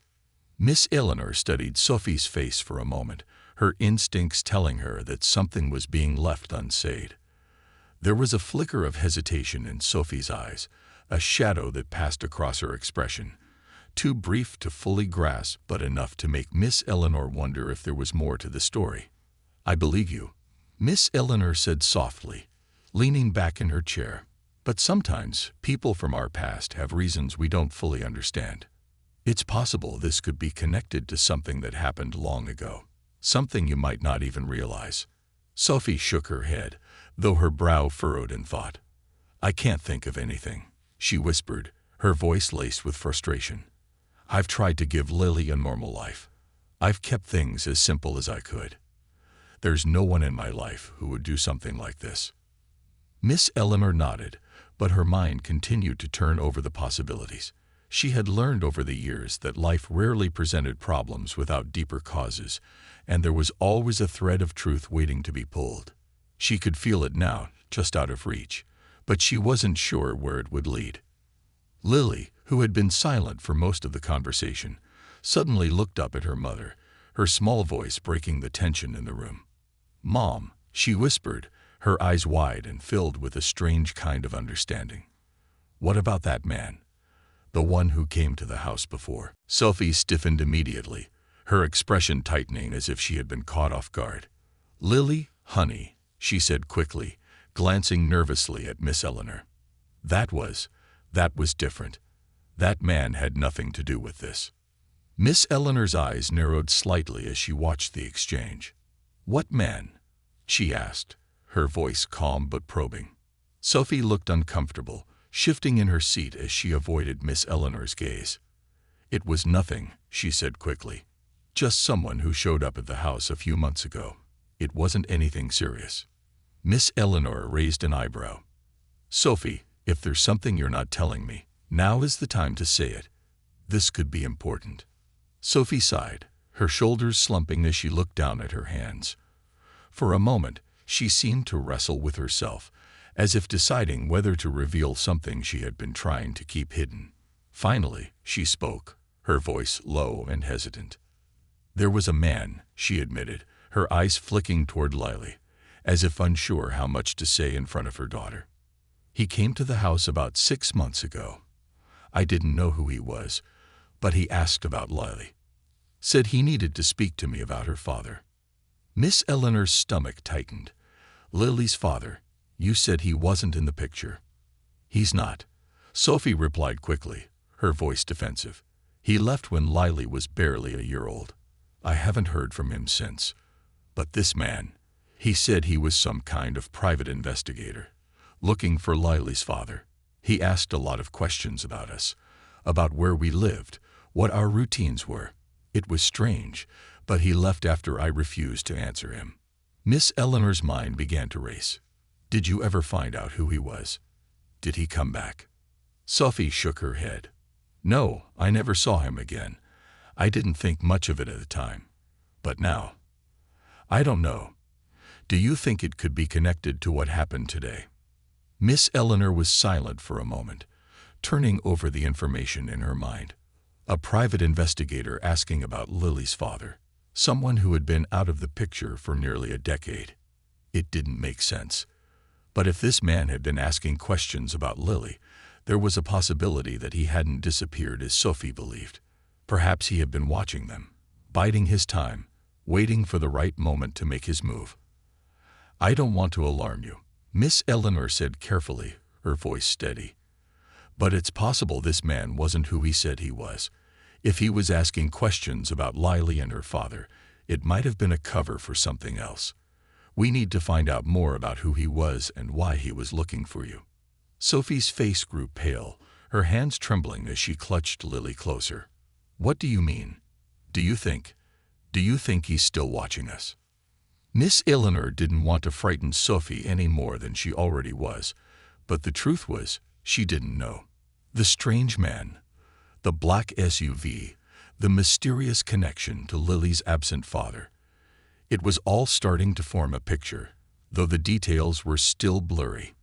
Miss Eleanor studied Sophie's face for a moment, her instincts telling her that something was being left unsaid. There was a flicker of hesitation in Sophie's eyes, a shadow that passed across her expression, too brief to fully grasp but enough to make Miss Eleanor wonder if there was more to the story. "I believe you," Miss Eleanor said softly, leaning back in her chair. "But sometimes people from our past have reasons we don't fully understand. It's possible this could be connected to something that happened long ago, something you might not even realize." Sophie shook her head, though her brow furrowed in thought. "I can't think of anything," she whispered, her voice laced with frustration. "I've tried to give Lily a normal life. I've kept things as simple as I could. There's no one in my life who would do something like this." Miss Eleanor nodded, but her mind continued to turn over the possibilities. She had learned over the years that life rarely presented problems without deeper causes, and there was always a thread of truth waiting to be pulled. She could feel it now, just out of reach, but she wasn't sure where it would lead. Lily, who had been silent for most of the conversation, suddenly looked up at her mother, her small voice breaking the tension in the room. "Mom," she whispered, her eyes wide and filled with a strange kind of understanding. "What about that man? The one who came to the house before?" Sophie stiffened immediately, her expression tightening as if she had been caught off guard. "Lily, honey," she said quickly, glancing nervously at Miss Eleanor. That was different. That man had nothing to do with this." Miss Eleanor's eyes narrowed slightly as she watched the exchange. "What man?" she asked, her voice calm but probing. Sophie looked uncomfortable, shifting in her seat as she avoided Miss Eleanor's gaze. "It was nothing," she said quickly. "Just someone who showed up at the house a few months ago. It wasn't anything serious." Miss Eleanor raised an eyebrow. "Sophie, if there's something you're not telling me, now is the time to say it. This could be important." Sophie sighed, her shoulders slumping as she looked down at her hands. For a moment, she seemed to wrestle with herself, as if deciding whether to reveal something she had been trying to keep hidden. Finally, she spoke, her voice low and hesitant. "There was a man," she admitted, her eyes flicking toward Lily, as if unsure how much to say in front of her daughter. "He came to the house about 6 months ago. I didn't know who he was, but he asked about Lily. Said he needed to speak to me about her father." Miss Eleanor's stomach tightened. "Lily's father, you said he wasn't in the picture." "He's not," Sophie replied quickly, her voice defensive. "He left when Lily was barely a year old. I haven't heard from him since. But this man, he said he was some kind of private investigator, looking for Lily's father. He asked a lot of questions about us, about where we lived, what our routines were. It was strange, but he left after I refused to answer him." Miss Eleanor's mind began to race. "Did you ever find out who he was? Did he come back?" Sophie shook her head. "No, I never saw him again. I didn't think much of it at the time. But now, I don't know." Do you think it could be connected to what happened today?" Miss Eleanor was silent for a moment, turning over the information in her mind. A private investigator asking about Lily's father, someone who had been out of the picture for nearly a decade. It didn't make sense. But if this man had been asking questions about Lily, there was a possibility that he hadn't disappeared as Sophie believed. Perhaps he had been watching them, biding his time, waiting for the right moment to make his move. "I don't want to alarm you," Miss Eleanor said carefully, her voice steady. "But it's possible this man wasn't who he said he was. If he was asking questions about Lily and her father, it might have been a cover for something else. We need to find out more about who he was and why he was looking for you." Sophie's face grew pale, her hands trembling as she clutched Lily closer. "What do you mean? Do you think he's still watching us?" Miss Eleanor didn't want to frighten Sophie any more than she already was, but the truth was, she didn't know. The strange man, the black SUV, the mysterious connection to Lily's absent father. It was all starting to form a picture, though the details were still blurry.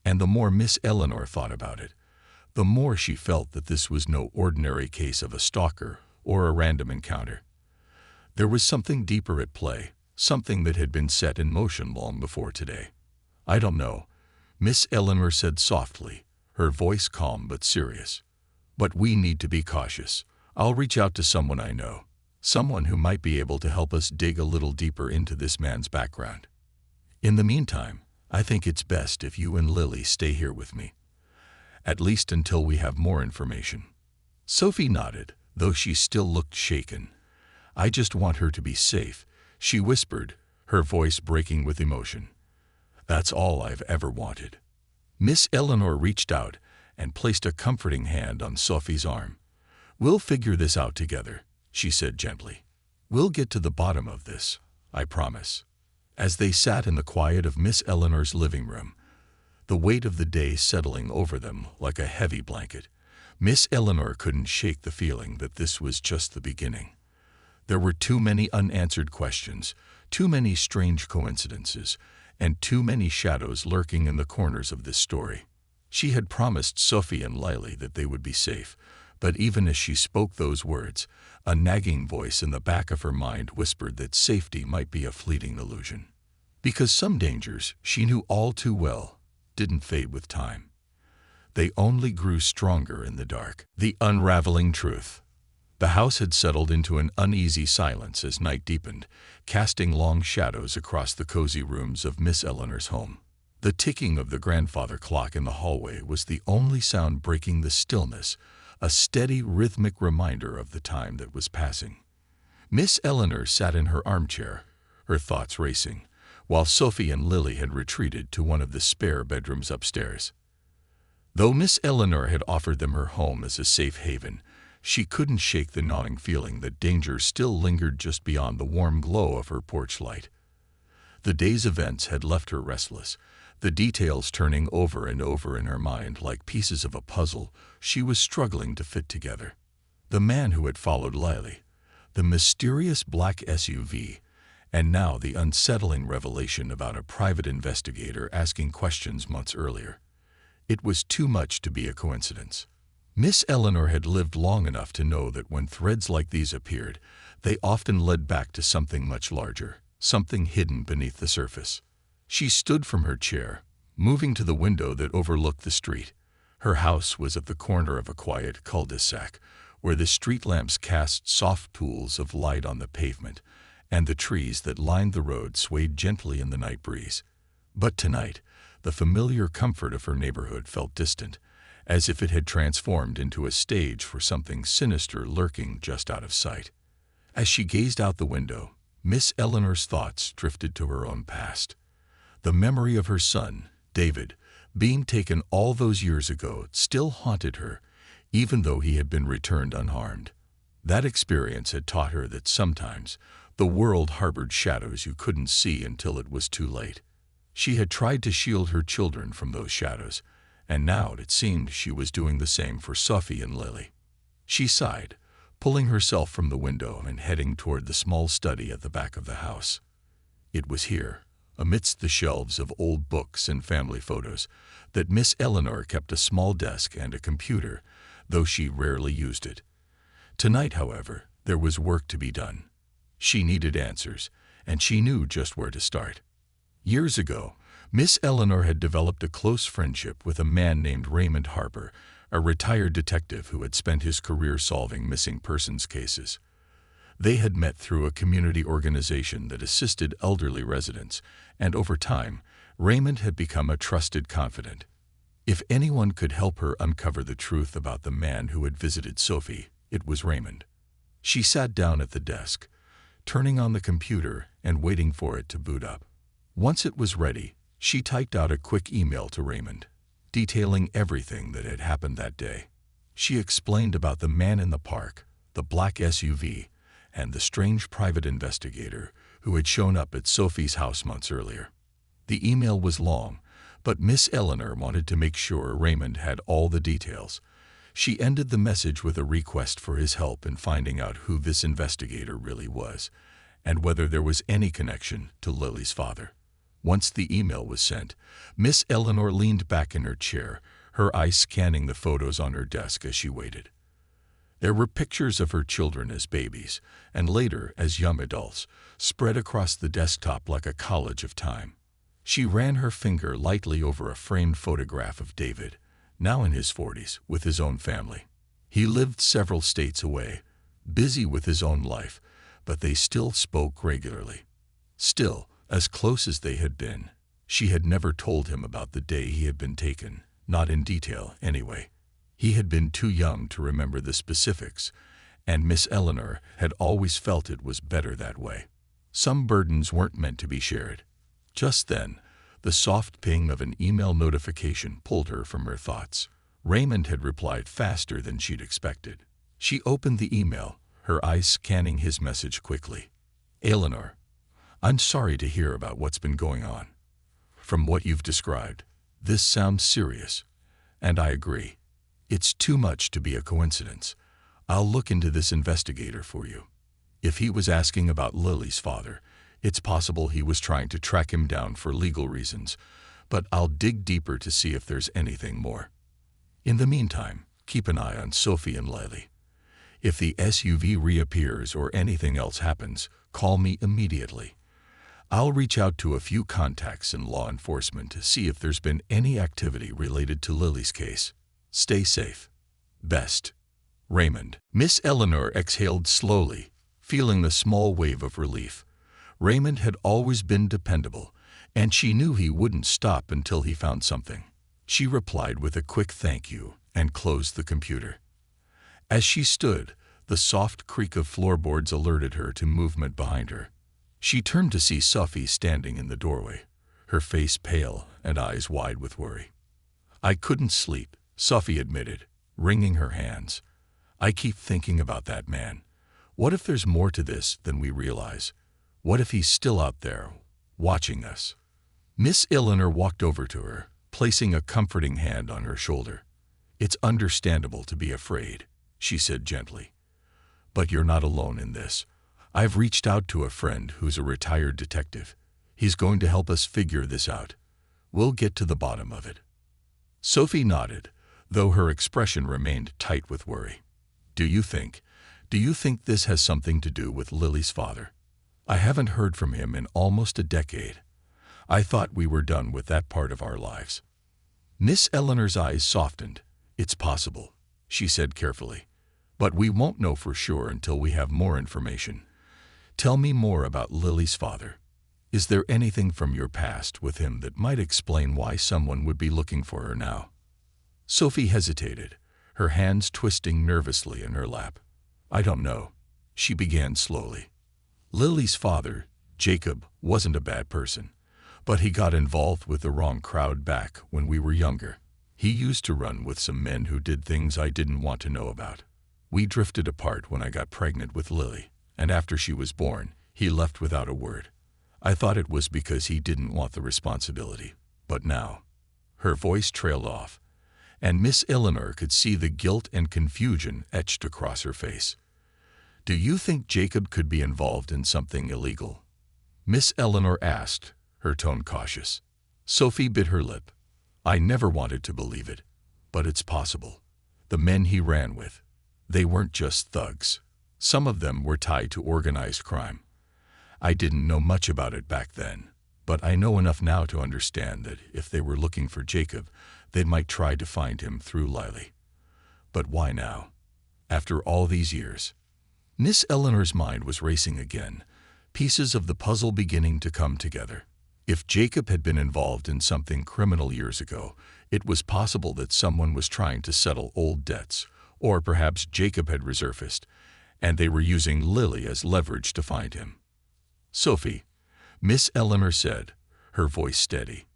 And the more Miss Eleanor thought about it, the more she felt that this was no ordinary case of a stalker or a random encounter. There was something deeper at play, something that had been set in motion long before today. "I don't know," Miss Eleanor said softly, her voice calm but serious. "But we need to be cautious. I'll reach out to someone I know, someone who might be able to help us dig a little deeper into this man's background. In the meantime, I think it's best if you and Lily stay here with me, at least until we have more information." Sophie nodded, though she still looked shaken. "I just want her to be safe," she whispered, her voice breaking with emotion. "That's all I've ever wanted." Miss Eleanor reached out and placed a comforting hand on Sophie's arm. "We'll figure this out together," she said gently. "We'll get to the bottom of this, I promise." As they sat in the quiet of Miss Eleanor's living room, the weight of the day settling over them like a heavy blanket, Miss Eleanor couldn't shake the feeling that this was just the beginning. There were too many unanswered questions, too many strange coincidences, and too many shadows lurking in the corners of this story. She had promised Sophie and Lily that they would be safe, but even as she spoke those words, a nagging voice in the back of her mind whispered that safety might be a fleeting illusion. Because some dangers, she knew all too well, didn't fade with time. They only grew stronger in the dark. The unraveling truth. The house had settled into an uneasy silence as night deepened, casting long shadows across the cozy rooms of Miss Eleanor's home. The ticking of the grandfather clock in the hallway was the only sound breaking the stillness, a steady, rhythmic reminder of the time that was passing. Miss Eleanor sat in her armchair, her thoughts racing, while Sophie and Lily had retreated to one of the spare bedrooms upstairs. Though Miss Eleanor had offered them her home as a safe haven, she couldn't shake the gnawing feeling that danger still lingered just beyond the warm glow of her porch light. The day's events had left her restless, the details turning over and over in her mind like pieces of a puzzle she was struggling to fit together. The man who had followed Lily, the mysterious black SUV, and now the unsettling revelation about a private investigator asking questions months earlier. It was too much to be a coincidence. Miss Eleanor had lived long enough to know that when threads like these appeared, they often led back to something much larger, something hidden beneath the surface. She stood from her chair, moving to the window that overlooked the street. Her house was at the corner of a quiet cul-de-sac, where the street lamps cast soft pools of light on the pavement, and the trees that lined the road swayed gently in the night breeze. But tonight, the familiar comfort of her neighborhood felt distant, as if it had transformed into a stage for something sinister lurking just out of sight. As she gazed out the window, Miss Eleanor's thoughts drifted to her own past. The memory of her son, David, being taken all those years ago still haunted her, even though he had been returned unharmed. That experience had taught her that sometimes the world harbored shadows you couldn't see until it was too late. She had tried to shield her children from those shadows, and now it seemed she was doing the same for Sophie and Lily. She sighed, pulling herself from the window and heading toward the small study at the back of the house. It was here, amidst the shelves of old books and family photos, that Miss Eleanor kept a small desk and a computer, though she rarely used it. Tonight, however, there was work to be done. She needed answers, and she knew just where to start. Years ago, Miss Eleanor had developed a close friendship with a man named Raymond Harper, a retired detective who had spent his career solving missing persons cases. They had met through a community organization that assisted elderly residents, and over time, Raymond had become a trusted confidant. If anyone could help her uncover the truth about the man who had visited Sophie, it was Raymond. She sat down at the desk, turning on the computer and waiting for it to boot up. Once it was ready, she typed out a quick email to Raymond, detailing everything that had happened that day. She explained about the man in the park, the black SUV, and the strange private investigator who had shown up at Sophie's house months earlier. The email was long, but Miss Eleanor wanted to make sure Raymond had all the details. She ended the message with a request for his help in finding out who this investigator really was, and whether there was any connection to Lily's father. Once the email was sent, Miss Eleanor leaned back in her chair, her eyes scanning the photos on her desk as she waited. There were pictures of her children as babies, and later as young adults, spread across the desktop like a college of time. She ran her finger lightly over a framed photograph of David, now in his 40s, with his own family. He lived several states away, busy with his own life, but they still spoke regularly. Still, as close as they had been, she had never told him about the day he had been taken, not in detail anyway. He had been too young to remember the specifics, and Miss Eleanor had always felt it was better that way. Some burdens weren't meant to be shared. Just then, the soft ping of an email notification pulled her from her thoughts. Raymond had replied faster than she'd expected. She opened the email, her eyes scanning his message quickly. "Eleanor, I'm sorry to hear about what's been going on. From what you've described, this sounds serious, and I agree. It's too much to be a coincidence. I'll look into this investigator for you. If he was asking about Lily's father, it's possible he was trying to track him down for legal reasons, but I'll dig deeper to see if there's anything more. In the meantime, keep an eye on Sophie and Lily. If the SUV reappears or anything else happens, call me immediately. I'll reach out to a few contacts in law enforcement to see if there's been any activity related to Lily's case. Stay safe. Best, Raymond." Miss Eleanor exhaled slowly, feeling a small wave of relief. Raymond had always been dependable, and she knew he wouldn't stop until he found something. She replied with a quick thank you and closed the computer. As she stood, the soft creak of floorboards alerted her to movement behind her. She turned to see Sophie standing in the doorway, her face pale and eyes wide with worry. "I couldn't sleep," Sophie admitted, wringing her hands. "I keep thinking about that man. What if there's more to this than we realize? What if he's still out there, watching us?" Miss Eleanor walked over to her, placing a comforting hand on her shoulder. "It's understandable to be afraid," she said gently. "But you're not alone in this. I've reached out to a friend who's a retired detective. He's going to help us figure this out. We'll get to the bottom of it." Sophie nodded, though her expression remained tight with worry. Do you think this has something to do with Lily's father? I haven't heard from him in almost a decade. I thought we were done with that part of our lives." Miss Eleanor's eyes softened. "It's possible," she said carefully, "but we won't know for sure until we have more information. Tell me more about Lily's father. Is there anything from your past with him that might explain why someone would be looking for her now?" Sophie hesitated, her hands twisting nervously in her lap. "I don't know," she began slowly. "Lily's father, Jacob, wasn't a bad person, but he got involved with the wrong crowd back when we were younger. He used to run with some men who did things I didn't want to know about. We drifted apart when I got pregnant with Lily, and after she was born, he left without a word. I thought it was because he didn't want the responsibility, but now—" Her voice trailed off, and Miss Eleanor could see the guilt and confusion etched across her face. "Do you think Jacob could be involved in something illegal?" Miss Eleanor asked, her tone cautious. Sophie bit her lip. I never wanted to believe it, but it's possible. The men he ran with, they weren't just thugs. Some of them were tied to organized crime. I didn't know much about it back then, but I know enough now to understand that if they were looking for Jacob, they might try to find him through Lily. But why now? After all these years? Miss Eleanor's mind was racing again, pieces of the puzzle beginning to come together. If Jacob had been involved in something criminal years ago, it was possible that someone was trying to settle old debts, or perhaps Jacob had resurfaced, and they were using Lily as leverage to find him. Sophie, Miss Eleanor said, her voice steady.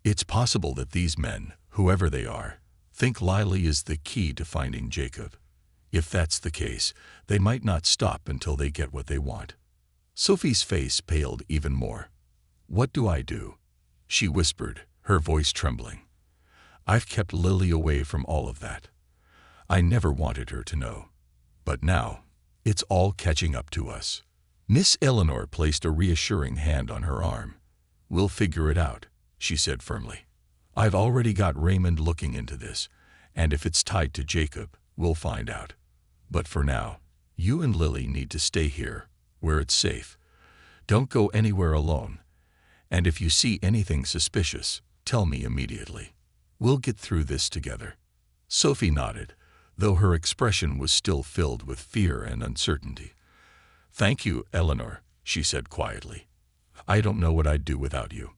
It's possible that these men, whoever they are, think Lily is the key to finding Jacob. If that's the case, they might not stop until they get what they want. Sophie's face paled even more. What do I do? She whispered, her voice trembling. I've kept Lily away from all of that. I never wanted her to know. But now, it's all catching up to us. Miss Eleanor placed a reassuring hand on her arm. We'll figure it out, she said firmly. I've already got Raymond looking into this, and if it's tied to Jacob, we'll find out. But for now, you and Lily need to stay here, where it's safe. Don't go anywhere alone. And if you see anything suspicious, tell me immediately. We'll get through this together. Sophie nodded, though her expression was still filled with fear and uncertainty. Thank you, Eleanor, she said quietly. I don't know what I'd do without you.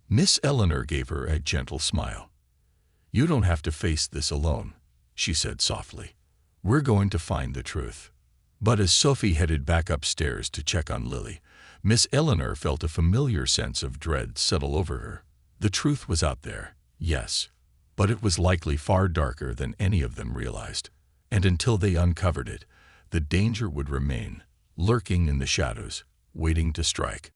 Miss Eleanor gave her a gentle smile. You don't have to face this alone, she said softly. We're going to find the truth. But as Sophie headed back upstairs to check on Lily, Miss Eleanor felt a familiar sense of dread settle over her. The truth was out there, yes, but it was likely far darker than any of them realized. And until they uncovered it, the danger would remain, lurking in the shadows, waiting to strike.